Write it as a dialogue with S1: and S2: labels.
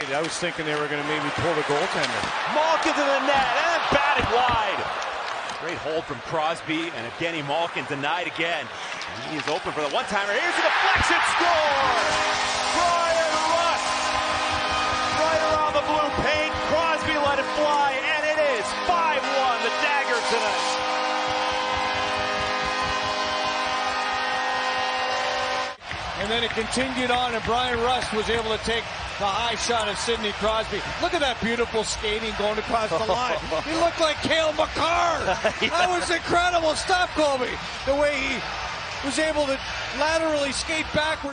S1: I was thinking they were going to maybe pull the goaltender.
S2: Malkin to the net and batted wide. Great hold from Crosby, and Evgeny Malkin denied again. And he is open for the one-timer. Here's the deflection score! Bryan Rust! Right around the blue paint. Crosby let it fly, and it is 5-1, the Dagger tonight.
S1: And then it continued on, and Bryan Rust was able to take the high shot of Sidney Crosby. Look at that beautiful skating going across the line. He looked like Cale Makar. Yeah. That was incredible. Stop, Colby. The way he was able to laterally skate backwards.